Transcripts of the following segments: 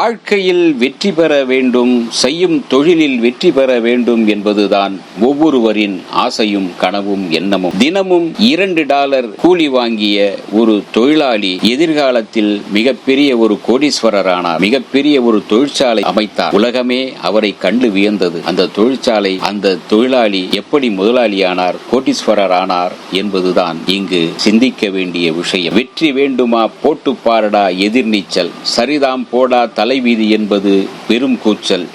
வாழ்க்கையில் வெற்றி பெற வேண்டும், செய்யும் தொழிலில் வெற்றி பெற வேண்டும் என்பதுதான் ஒவ்வொருவரின் ஆசையும் கனவும் எண்ணமும். தினமும் $2 கூலி வாங்கிய ஒரு தொழிலாளி எதிர்காலத்தில் மிகப்பெரிய ஒரு கோடீஸ்வரரானார். மிகப்பெரிய ஒரு தொழிற்சாலை அமைத்தார். உலகமே அவரை கண்டு வியந்தது. அந்த தொழிற்சாலை, அந்த தொழிலாளி எப்படி முதலாளியானார், கோடீஸ்வரர் ஆனார் என்பதுதான் இங்கு சிந்திக்க வேண்டிய விஷயம். வெற்றி வேண்டுமா, போட்டு பாரடா எதிர்நீச்சல், சரிதாம் போடா தலைவீதி என்பது பெரும் கூச்சல்,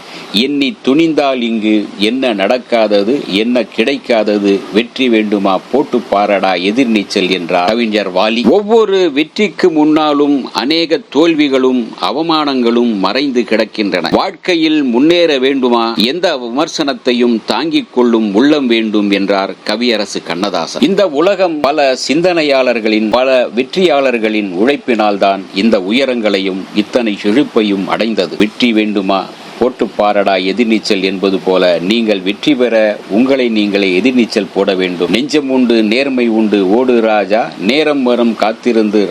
எண்ணி துணிந்தால் இங்கு என்ன நடக்காதது, என்ன கிடைக்காதது, வெற்றி வேண்டுமா போட்டு பாரடா எதிர்நீச்சல் என்றார் கவிஞர் வாலி. ஒவ்வொரு வெற்றிக்கு முன்னாலும் அநேக தோல்விகளும் அவமானங்களும் மறைந்து கிடக்கின்றன. வாழ்க்கையில் முன்னேற வேண்டுமா, எந்த விமர்சனத்தையும் தாங்கிக் கொள்ளும் உள்ளம் வேண்டும் என்றார் கவியரசு கண்ணதாசன். இந்த உலகம் பல சிந்தனையாளர்களின், பல வெற்றியாளர்களின் உழைப்பினால் தான் இந்த உயரங்களையும் இத்தனை செழிப்பையும் அடைந்தது. வெற்றி வேண்டுமா போட்டு பாரடா எதிர்நீச்சல் என்பது போல நீங்கள் வெற்றி பெற உங்களை நீங்களே எதிர்நீச்சல் போட வேண்டும். நெஞ்சம் உண்டு, நேர்மை உண்டு, ஓடு ராஜா, நேரம் வரும் காத்திருந்து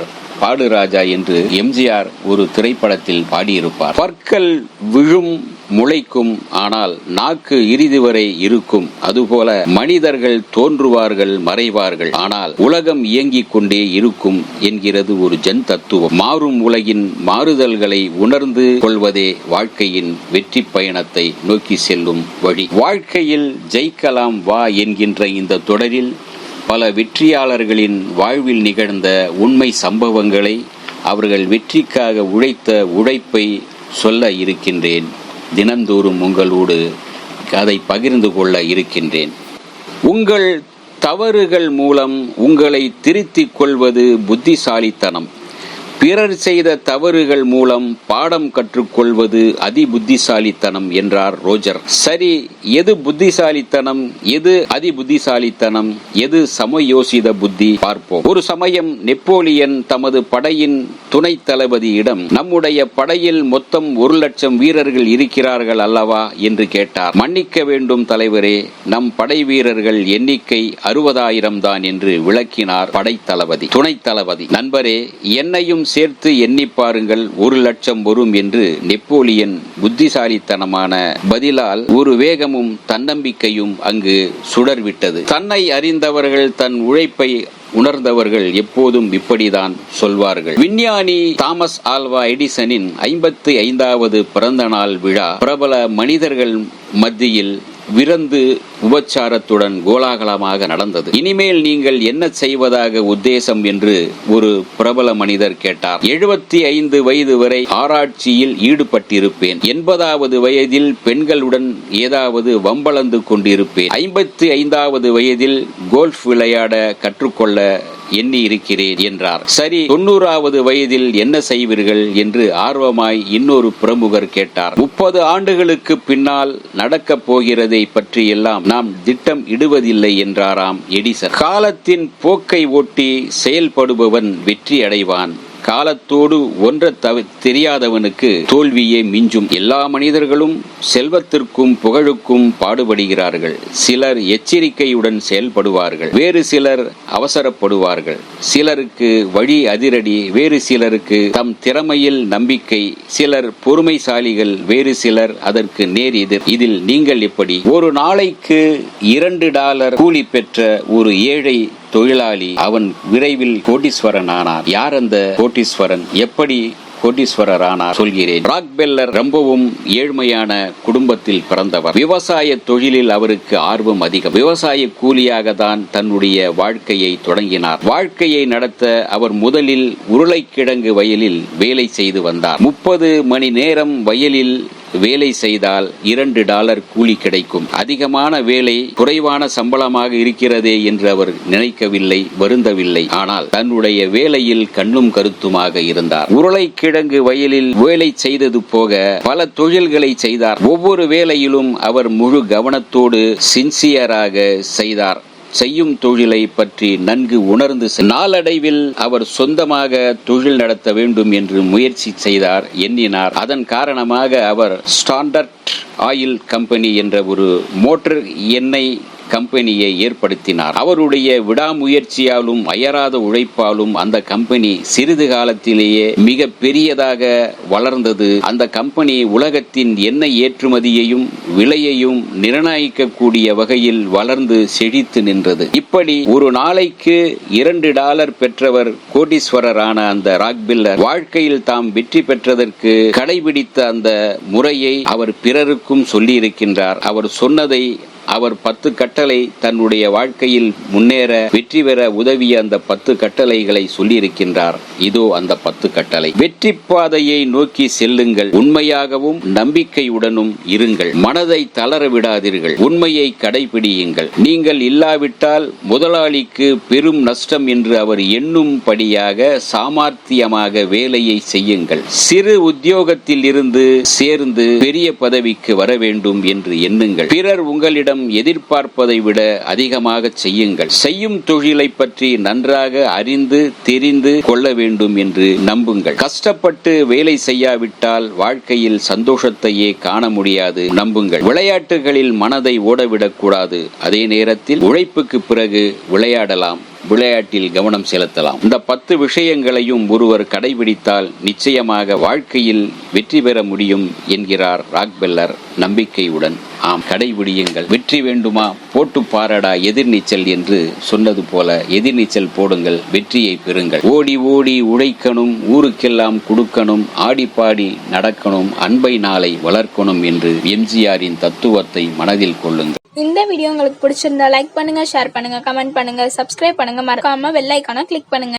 பாடு ராஜா என்று எம்ஜிஆர் ஒரு திரைப்படத்தில் பாடியிருப்பார். பற்கள் விழும், முளைக்கும், ஆனால் நாக்கு இறுதி வரை இருக்கும். அதுபோல மனிதர்கள் தோன்றுவார்கள், மறைவார்கள், ஆனால் உலகம் இயங்கிக் கொண்டே இருக்கும் என்கிறது ஒரு ஜென் தத்துவம். மாறும் உலகின் மாறுதல்களை உணர்ந்து கொள்வதே வாழ்க்கையின் வெற்றி பயணத்தை நோக்கி செல்லும் வழி. வாழ்க்கையில் ஜெயிக்கலாம் வா என்கின்ற இந்த தொடரில் பல வெற்றியாளர்களின் வாழ்வில் நிகழ்ந்த உண்மை சம்பவங்களை, அவர்கள் வெற்றிக்காக உழைத்த உழைப்பை சொல்ல இருக்கின்றேன். தினந்தோறும் உங்களோடு அதை பகிர்ந்து கொள்ள இருக்கின்றேன். உங்கள் தவறுகள் மூலம் உங்களை திருத்திக் கொள்வது புத்திசாலித்தனம். பிறர் செய்த தவறுகள் மூலம் பாடம் கற்றுக்கொள்வது அதி புத்திசாலித்தனம் என்றார் ரோஜர். சரி, எது புத்திசாலித்தனம், எது அதி புத்திசாலித்தனம், எது சமயோசித புத்தி பார்ப்போம். ஒரு சமயம் நெப்போலியன் தமது படையின் துணை தளபதியிடம், நம்முடைய படையில் மொத்தம் 1,00,000 வீரர்கள் இருக்கிறார்கள் அல்லவா என்று கேட்டார். மன்னிக்க வேண்டும் தலைவரே, நம் படை வீரர்கள் எண்ணிக்கை 60,000 தான் என்று விளக்கினார் படை தளபதி. துணை தளபதி, நண்பரே, என்னையும் சேர்த்து எண்ணி பாருங்கள், 1,00,000 வரும் என்று நெப்போலியன் புத்திசாலித்தனமான பதிலால் ஒரு வேகமும் தன்னம்பிக்கையும் அங்கு சுடர்விட்டது. தன்னை அறிந்தவர்கள், தன் உழைப்பை உணர்ந்தவர்கள் எப்போதும் இப்படிதான் சொல்வார்கள். விஞ்ஞானி தாமஸ் ஆல்வா எடிசனின் 55வது பிறந்த நாள் விழா பிரபல மனிதர்கள் மத்தியில் விருந்து உபச்சாரத்துடன் கோலாகலமாக நடந்தது. இனிமேல் நீங்கள் என்ன செய்வதாக உத்தேசம் என்று ஒரு பிரபல மனிதர் கேட்டார். 75 வயது வரை ஆராய்ச்சியில் ஈடுபட்டிருப்பேன். 80வது வயதில் பெண்களுடன் ஏதாவது வம்பளந்து கொண்டிருப்பேன். 55வது வயதில் கோல்ஃப் விளையாட கற்றுக்கொள்ள எண்ணி இருக்கிறேன் என்றார். சரி, 90வது வயதில் என்ன செய்வீர்கள் என்று ஆர்வமாய் இன்னொரு பிரமுகர் கேட்டார். 30 ஆண்டுகளுக்கு பின்னால் நடக்கப் போகிறதை பற்றி எல்லாம் நாம் திட்டம் இடுவதில்லை என்றாராம் எடிசன். காலத்தின் போக்கை ஒட்டி செயல்படுபவன் வெற்றி அடைவான். காலத்தோடு ஒன்ற தெரியாதவனுக்கு தோல்வியே மிஞ்சும். எல்லா மனிதர்களும் செல்வத்திற்கும் புகழுக்கும் பாடுபடுகிறார்கள். சிலர் எச்சரிக்கையுடன் செயல்படுவார்கள், வேறு சிலர் அவசரப்படுவார்கள். சிலருக்கு வழி அதிரடி, வேறு சிலருக்கு தம் திறமையில் நம்பிக்கை. சிலர் பொறுமைசாலிகள், வேறு சிலர் அதற்கு நேர் எதிர். இதில் நீங்கள் எப்படி? ஒரு நாளைக்கு $2 கூலி பெற்ற ஒரு ஏழை தொழிலாளி அவன் விரைவில் கோடீஸ்வரன் ஆனார். யார் அந்த கோடீஸ்வரன்? எப்படி கோடீஸ்வரர் ஆனார்? சொல்கிறேன். ராக்பெல்லர் ரொம்பவும் ஏழ்மையான குடும்பத்தில் பிறந்தவர். விவசாய தொழிலில் அவருக்கு ஆர்வம் அதிகம். விவசாய கூலியாக தான் தன்னுடைய வாழ்க்கையை தொடங்கினார். வாழ்க்கையை நடத்த அவர் முதலில் உருளைக்கிழங்கு வயலில் வேலை செய்து வந்தார். 30 மணி நேரம் வயலில் வேலை செய்தால் $2 கூலி கிடைக்கும். அதிகமான வேலை, குறைவான சம்பளமாக இருக்கிறதே என்று அவர் நினைக்கவில்லை, வருந்தவில்லை. ஆனால் தன்னுடைய வேலையில் கண்ணும் கருத்துமாக இருந்தார். உருளைக்கிழங்கு வயலில் வேலை செய்தது போக பல தொழில்களை செய்தார். ஒவ்வொரு வேலையிலும் அவர் முழு கவனத்தோடு சின்சியராக செய்தார். செய்யும் தொழிலை பற்றி நன்கு உணர்ந்து நாளடைவில் அவர் சொந்தமாக தொழில் நடத்த வேண்டும் என்று முயற்சி செய்தார், எண்ணினார். அதன் காரணமாக அவர் ஸ்டாண்டர்ட் ஆயில் கம்பெனி என்ற ஒரு மோட்டார் எண்ணெய் கம்பெனியை ஏற்படுத்தினார். அவருடைய விடாமுயற்சியாலும் அயராத உழைப்பாலும் அந்த கம்பெனி சிறிது காலத்திலேயே மிக பெரியதாக வளர்ந்தது. அந்த கம்பெனி உலகத்தின் எண்ணெய் ஏற்றுமதியையும் விலையையும் நிர்ணயிக்கக்கூடிய வகையில் வளர்ந்து செழித்து நின்றது. இப்படி ஒரு நாளைக்கு $2 பெற்றவர் கோடீஸ்வரரான அந்த ராக்பில்லர் வாழ்க்கையில் தாம் வெற்றி பெற்றதற்கு கடைபிடித்த அந்த முறையை அவர் பிறருக்கும் சொல்லி இருக்கின்றார். அவர் சொன்னதை அவர் 10 கட்டளை தன்னுடைய வாழ்க்கையில் முன்னேற வெற்றி பெற உதவிய அந்த 10 கட்டளைகளை சொல்லியிருக்கின்றார். இதோ அந்த 10 கட்டளை. வெற்றி பாதையை நோக்கி செல்லுங்கள், உண்மையாகவும் நம்பிக்கையுடனும் இருங்கள், மனதை தளர விடாதீர்கள், உண்மையை கடைபிடியுங்கள். நீங்கள் இல்லாவிட்டால் முதலாளிக்கு பெரும் நஷ்டம் என்று அவர் எண்ணும்படியாக சாமர்த்தியமாக வேலையை செய்யுங்கள். சிறு உத்தியோகத்தில் இருந்து சேர்ந்து பெரிய பதவிக்கு வர வேண்டும் என்று எண்ணுங்கள். பிறர் உங்களிடம் எதிர்பார்ப்பதை விட அதிகமாக செய்யுங்கள். செய்யும் தொழிலை பற்றி நன்றாக அறிந்து தெரிந்து கொள்ள வேண்டும் என்று நம்புங்கள். கஷ்டப்பட்டு வேலை செய்யாவிட்டால் வாழ்க்கையில் சந்தோஷத்தையே காண முடியாது. நம்புங்கள். விளையாட்டுகளில் மனதை ஓடவிடக்கூடாது. அதே நேரத்தில் உழைப்புக்கு பிறகு விளையாடலாம், விளையாட்டில் கவனம் செலுத்தலாம். இந்த 10 விஷயங்களையும் ஒருவர் கடைபிடித்தால் நிச்சயமாக வாழ்க்கையில் வெற்றி பெற முடியும் என்கிறார் ராக்பெல்லர் நம்பிக்கையுடன். ஆம், கடைபிடியுங்கள். வெற்றி வேண்டுமா? போட்டு பாரடா எதிர்நீச்சல் என்று சொன்னது போல எதிர்நீச்சல் போடுங்கள், வெற்றியை பெறுங்கள். ஓடி ஓடி உழைக்கணும், ஊருக்கெல்லாம் கொடுக்கணும், ஆடி பாடி நடக்கணும், அன்பை நாளை வளர்க்கணும் என்று எம்ஜிஆரின் தத்துவத்தை மனதில் கொள்ளுங்கள். இந்த வீடியோ உங்களுக்கு பிடிச்சிருந்தா லைக் பண்ணுங்க, ஷேர் பண்ணுங்க, கமெண்ட் பண்ணுங்க, சப்ஸ்கிரைப் பண்ணுங்க, மறக்காம பெல் ஐகானை கிளிக் பண்ணுங்க.